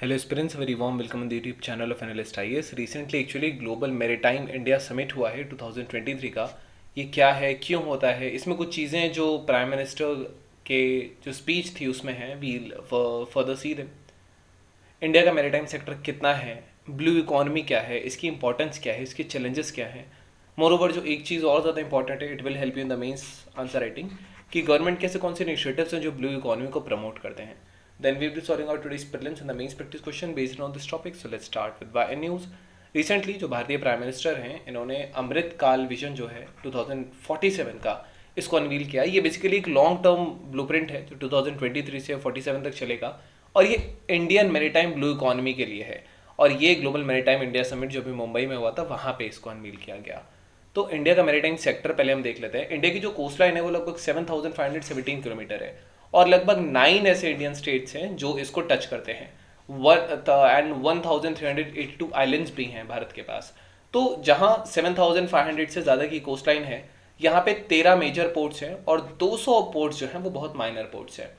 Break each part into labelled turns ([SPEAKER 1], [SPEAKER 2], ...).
[SPEAKER 1] Hello aspirants, very warm welcome on the YouTube channel of Analyst IAS। Recently actually global maritime India summit हुआ है 2023 का। ये क्या है, क्यों होता है, इसमें कुछ चीज़ें जो प्राइम मिनिस्टर के जो स्पीच थी उसमें हैं, we'll further see them. India का मैरीटाइम सेक्टर कितना है, ब्लू इकॉनमी क्या है, इसकी इंपॉर्टेंस क्या है, इसके चैलेंजेस क्या हैं। मोर ओवर जो एक चीज़ और ज़्यादा इंपॉर्टेंट है, it will help you in the mains answer writing, कि गवर्नमेंट कैसे कौन से इनिशिएटिव्स हैं जो ब्लू इकॉनमी को प्रमोट करते हैं। Then we will be sorting out today's prelims and the mains practice question based on this topic. So let's start with YN News. Recently जो भारतीय प्राइम मिनिस्टर हैं, इन्होंने अमृत काल विजन जो है 2047 का, इसको अनवील किया। ये बेसिकली एक लॉन्ग टर्म ब्लूप्रिंट है जो 2023 से 47 तक चलेगा, और ये इंडियन मैरीटाइम ब्लू इकॉनमी के लिए है। और ये ग्लोबल मैरीटाइम इंडिया समिट जो भी मुंबई में हुआ था, वहाँ पे इसको अनवील किया गया। तो इंडिया का मैरीटाइम सेक्टर पहले हम देख लेते हैं। इंडिया की जो कोस्ट लाइन है वो लगभग 7,517 किलोमीटर है, और लगभग 9 ऐसे इंडियन स्टेट्स हैं जो इसको टच करते हैं। एंड 1,382 आइलैंड्स भी हैं भारत के पास। तो जहां 7,500 से ज़्यादा की कोस्ट लाइन है, यहाँ पे 13 मेजर पोर्ट्स हैं और 200 पोर्ट्स जो हैं वो बहुत माइनर पोर्ट्स हैं।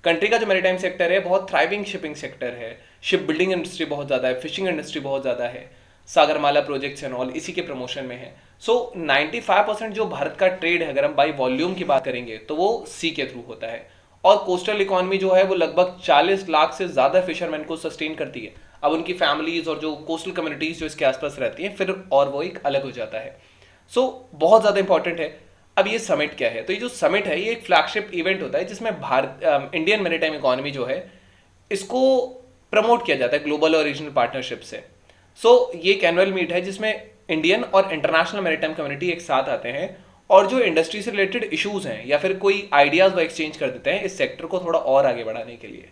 [SPEAKER 1] कंट्री का जो मैरीटाइम सेक्टर है बहुत थ्राइविंग शिपिंग सेक्टर है। शिप बिल्डिंग इंडस्ट्री बहुत ज़्यादा है, फिशिंग इंडस्ट्री बहुत ज़्यादा है, सागरमाला प्रोजेक्ट्स एंड ऑल इसी के प्रमोशन में है। सो 95% जो भारत का ट्रेड है, अगर हम बाई वॉल्यूम की बात करेंगे, तो वो सी के थ्रू होता है। और कोस्टल इकोनॉमी जो है वो लगभग 40 लाख से ज़्यादा फिशरमैन को सस्टेन करती है। अब उनकी फैमिलीज और जो कोस्टल कम्युनिटीज जो इसके आसपास रहती हैं, फिर और वो एक अलग हो जाता है। सो बहुत ज़्यादा इंपॉर्टेंट है। अब ये समिट क्या है, तो ये जो समिट है ये एक फ्लैगशिप इवेंट होता है जिसमें भारत इंडियन मैरीटाइम इकोनॉमी जो है इसको प्रमोट किया जाता है ग्लोबल और रीजनल पार्टनरशिप से। सो ये एक एनुअल मीट है जिसमें इंडियन और इंटरनेशनल मैरीटाइम कम्युनिटी एक साथ आते हैं और जो इंडस्ट्री से रिलेटेड इश्यूज हैं या फिर कोई आइडियाज वो एक्सचेंज कर देते हैं इस सेक्टर को थोड़ा और आगे बढ़ाने के लिए।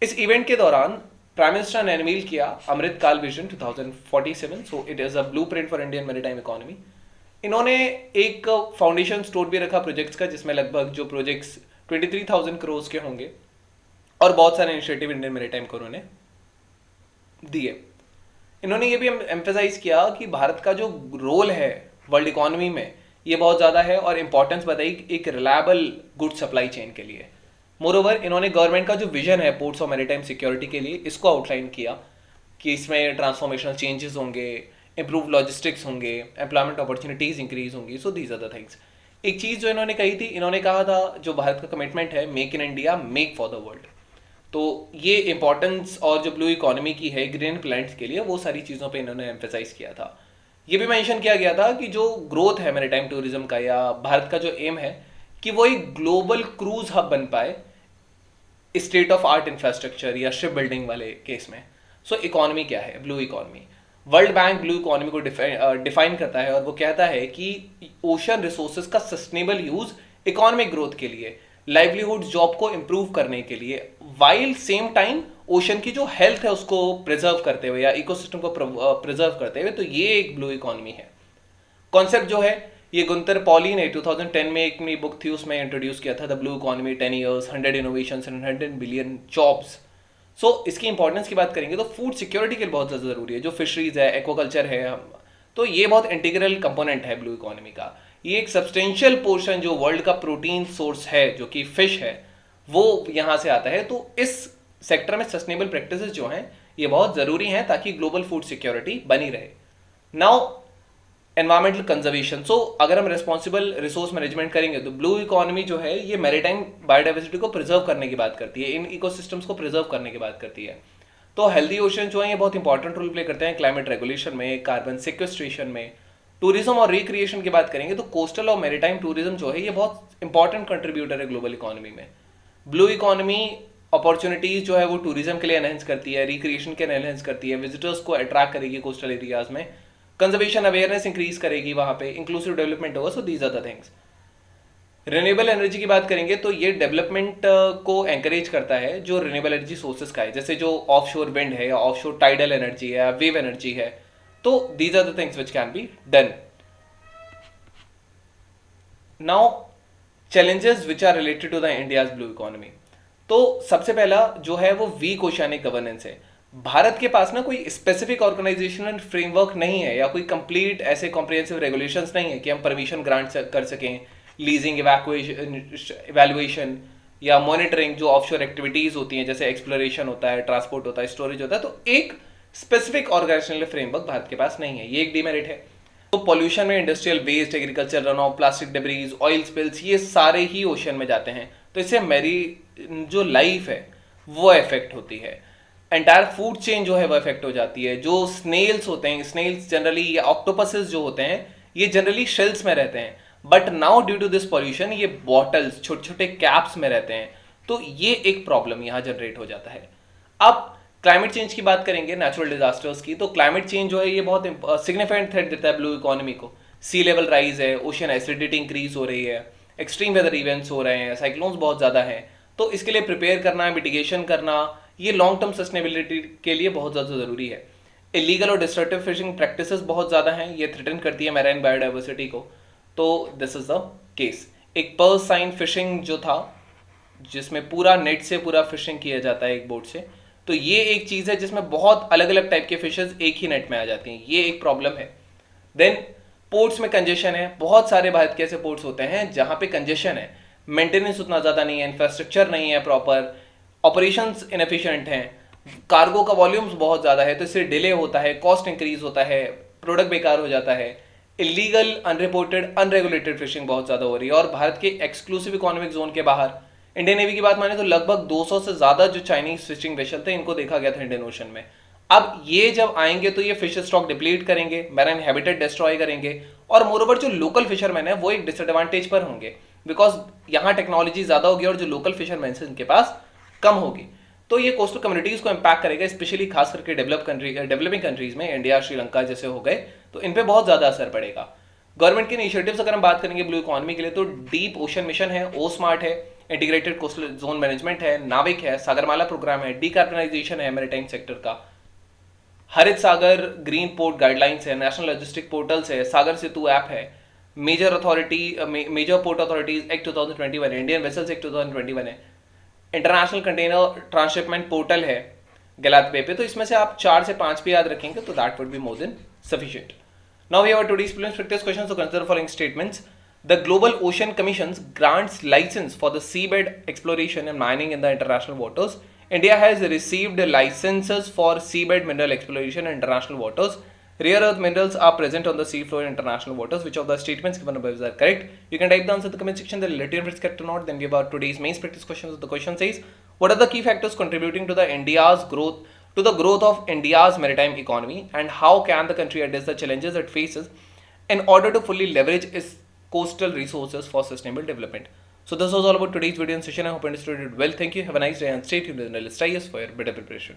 [SPEAKER 1] इस इवेंट के दौरान प्राइम मिनिस्टर ने अनवील किया अमृत काल vision 2047। So it is a blueprint for Indian maritime economy. इन्होंने एक फाउंडेशन स्टोर भी रखा प्रोजेक्ट्स का, जिसमें लगभग जो प्रोजेक्ट्स 23,000 करोड़ के होंगे, और बहुत सारे इनिशिएटिव इंडियन मैरीटाइम को उन्होंने दिए। इन्होंने ये भी एम्फेसाइज किया कि भारत का जो रोल है वर्ल्ड इकोनॉमी में ये बहुत ज़्यादा है, और इंपॉर्टेंस बताई एक रिलायबल गुड सप्लाई चेन के लिए। मोरोवर इन्होंने गवर्नमेंट का जो विजन है पोर्ट्स और मैरीटाइम सिक्योरिटी के लिए, इसको आउटलाइन किया कि इसमें ट्रांसफॉर्मेशनल चेंजेस होंगे, इंप्रूव लॉजिस्टिक्स होंगे, एम्प्लॉयमेंट अपॉर्चुनिटीज इंक्रीज होंगी। So these are the things. एक चीज़ जो इन्होंने कही थी, इन्होंने कहा था जो भारत का कमिटमेंट है make in India make for the world. तो ये इंपॉर्टेंस और जो ब्लू इकोनॉमी की है ग्रीन प्लैनेट के लिए, वो सारी चीज़ों पे इन्होंने एम्फेसाइज किया था। ये भी मेंशन किया गया था कि जो ग्रोथ है मैरीटाइम टूरिज्म का, या भारत का जो एम है कि वो एक ग्लोबल क्रूज हब बन पाए स्टेट ऑफ आर्ट इंफ्रास्ट्रक्चर या शिप बिल्डिंग वाले केस में। सो इकोनॉमी क्या है, blue economy. World bank blue economy को डिफाइन करता है, और वो कहता है कि ओशन रिसोर्सेज का सस्टेनेबल यूज इकोनॉमिक ग्रोथ के लिए, लाइवलीहुड जॉब को इंप्रूव करने के लिए, वाइल सेम टाइम ओशन की जो हेल्थ है उसको प्रिजर्व करते हुए या इकोसिस्टम को प्रिजर्व करते हुए। तो ये एक ब्लू इकोनॉमी है। कॉन्सेप्ट जो है ये गुंतर पॉली ने 2010 में एक मेरी बुक थी उसमें इंट्रोड्यूस किया था, the blue economy 10 years 100 innovations and 100 billion jobs. So इसकी इंपॉर्टेंस की बात करेंगे तो फूड सिक्योरिटी के लिए बहुत ज़्यादा जरूरी है। जो फिशरीज है, एक्वाकल्चर है, तो ये बहुत इंटीग्रल कंपोनेंट है ब्लू इकोनॉमी का। ये एक सब्सटेंशियल पोर्शन जो वर्ल्ड का प्रोटीन सोर्स है जो कि फिश है, वो यहाँ से आता है। तो इस सेक्टर में सस्टेनेबल प्रैक्टिसेस जो हैं ये बहुत ज़रूरी हैं ताकि ग्लोबल फूड सिक्योरिटी बनी रहे। Now environmental conservation. सो अगर हम रिस्पॉन्सिबल रिसोर्स मैनेजमेंट करेंगे तो ब्लू इकोनॉमी जो है ये मैरीटाइम बायोडाइवर्सिटी को प्रिजर्व करने की बात करती है, इन इकोसिस्टम्स को प्रिजर्व करने की बात करती है। तो हेल्दी ओशन जो है ये बहुत इंपॉर्टेंट रोल प्ले करते हैं क्लाइमेट रेगुलेशन में, कार्बन सिक्वेस्ट्रेशन में। टूरिज्म और रिक्रिएशन की बात करेंगे तो कोस्टल और मैरीटाइम टूरिज्म जो है ये बहुत इंपॉर्टेंट कंट्रीब्यूटर है ग्लोबल इकोनॉमी में। ब्लू इकोनॉमी अपॉर्चुनिटीज जो है वो टूरिज्म के लिए एनहेंस करती है, रिक्रिएशन के लिए एनहेंस करती है, विजिटर्स को अट्रैक्ट करेगी कोस्टल एरियाज में, कंजर्वेशन अवेयरनेस इंक्रीज करेगी, वहां पे इंक्लूसिव डेवलपमेंट होगा। So these are the things. Renewable energy की बात करेंगे तो ये डेवलपमेंट को एंकरेज करता है जो रिन्यूएबल एनर्जी सोर्सेज का है, जैसे जो ऑफशोर विंड है या ऑफशोर टाइडल एनर्जी है या वेव एनर्जी है। तो these are the things which can be done. Now challenges which are related to the India's blue economy. तो सबसे पहला जो है वो वीक ओशियानिक गवर्नेंस है। भारत के पास ना कोई स्पेसिफिक ऑर्गेनाइजेशनल फ्रेमवर्क नहीं है या कोई कंप्लीट ऐसे कॉम्प्रिहेंसिव रेगुलेशंस नहीं है कि हम परमिशन ग्रांट कर सकें, लीजिंग, इवैल्यूएशन, या मॉनिटरिंग जो ऑफशोर एक्टिविटीज होती हैं, जैसे एक्सप्लोरेशन होता है, ट्रांसपोर्ट होता है, स्टोरेज होता है, तो एक स्पेसिफिक ऑर्गेनाइजेशनल फ्रेमवर्क भारत के पास नहीं है। ये एक डिमेरिट है। तो पॉल्यूशन में industrial waste, agriculture run off, plastic debris, oil spills, ये सारे ही ओशन में जाते हैं। तो इससे मेरी जो लाइफ है वो इफेक्ट होती है। एंटायर फूड चेन जो है वो इफेक्ट हो जाती है। जो स्नेल्स होते हैं, स्नेल्स जनरली, या ऑक्टोपसेस जो होते हैं, ये जनरली शेल्स में रहते हैं, but now due to this pollution ये बॉटल्स, छोटे छोटे कैप्स में रहते हैं। तो ये एक प्रॉब्लम यहाँ जनरेट हो जाता है। अब क्लाइमेट चेंज की बात करेंगे, नेचुरल डिजास्टर्स की, तो क्लाइमेट चेंज जो है ये बहुत सिग्निफिकेंट थ्रेट देता है ब्लू इकोनॉमी को। सी लेवल राइज है, ओशन एसिडिटी इंक्रीज हो रही है, एक्सट्रीम वेदर इवेंट्स हो रहे हैं, साइक्लोन्स बहुत ज़्यादा हैं। तो इसके लिए प्रिपेयर करना, मिटिगेशन करना, ये लॉन्ग टर्म सस्टेनेबिलिटी के लिए बहुत ज़्यादा ज़रूरी है। इलीगल और डिस्ट्रक्टिव फिशिंग प्रैक्टिसेस बहुत ज़्यादा हैं, ये थ्रेटन करती है मैराइन बायोडाइवर्सिटी को। तो दिस इज द केस। एक पर्स साइन फिशिंग जो था, जिसमें पूरा नेट से पूरा फिशिंग किया जाता है एक बोट से, तो ये एक चीज़ है जिसमें बहुत अलग अलग टाइप के फिशेज एक ही नेट में आ जाती हैं, ये एक प्रॉब्लम है। देन पोर्ट्स में कंजेशन है। बहुत सारे भारत के ऐसे पोर्ट्स होते हैं जहाँ पे कंजेशन है, मेंटेनेंस उतना ज़्यादा नहीं है, इंफ्रास्ट्रक्चर नहीं है प्रॉपर, ऑपरेशंस इनएफिशिएंट हैं, कार्गो का वॉल्यूम्स बहुत ज़्यादा है, तो इससे डिले होता है, कॉस्ट इंक्रीज होता है, प्रोडक्ट बेकार हो जाता है। इलीगल, अनरिपोर्टेड, अनरेगुलेटेड फिशिंग बहुत ज़्यादा हो रही है। और भारत के एक्सक्लूसिव इकोनॉमिक जोन के बाहर इंडियन नेवी की बात माने तो लगभग 200 से ज़्यादा जो चाइनीज फिशिंग वेसल थे, इनको देखा गया था इंडियन ओशन में। अब ये जब आएंगे तो ये फिश स्टॉक डिप्लीट करेंगे, मैराइन हैबिटेट डिस्ट्रॉय करेंगे, और मोरओवर जो लोकल फिशरमैन है वो एक डिसएडवांटेज पर होंगे, बिकॉज यहाँ टेक्नोलॉजी ज़्यादा होगी और जो लोकल फिशरमैन है इनके पास कम होगी। तो ये कोस्टल कम्युनिटीज़ को इम्पैक्ट करेगा, स्पेशली खास करके डेवलपिंग कंट्रीज में, इंडिया, श्रीलंका जैसे हो गए, तो इन पर बहुत ज़्यादा असर पड़ेगा। गवर्नमेंट के इनिशिएटिव्स अगर हम बात करेंगे ब्लू इकोनॉमी के लिए, तो डीप ओशन मिशन है, ओ स्मार्ट है, इंटीग्रेटेड कोस्टल जोन मैनेजमेंट है, नाविक है, सागरमाला प्रोग्राम है, डीकार्बनाइजेशन है मैरीटाइम सेक्टर का, हरित सागर ग्रीन पोर्ट गाइडलाइंस है, नेशनल लॉजिस्टिक पोर्टल्स है, सागर सेतु ऐप है, मेजर पोर्ट अथॉरिटीज एक्ट 2021 है, इंडियन वेसल्स एक्ट 2021 है, इंटरनेशनल कंटेनर ट्रांसशिपमेंट पोर्टल है गलात पे। तो इसमें से आप 4 से 5 भी याद रखेंगे तो that would be more than sufficient. Now we have our today's prelims practice questions, so consider the following statements. The Global Ocean Commission grants license for the seabed exploration and mining in the international waters. India has received licenses for seabed mineral exploration in international waters. Rare earth minerals are present on the seafloor in international waters. Which of the statements given above are correct? You can type the answer in the comment section. The relative is correct or not. Then we have our today's main practice questions. The question says, what are the key factors contributing to the growth of India's maritime economy, and how can the country address the challenges it faces in order to fully leverage its coastal resources for sustainable development? So this was all about today's video and session. I hope you understood it well. Thank you. Have a nice day and stay tuned with the for your better preparation.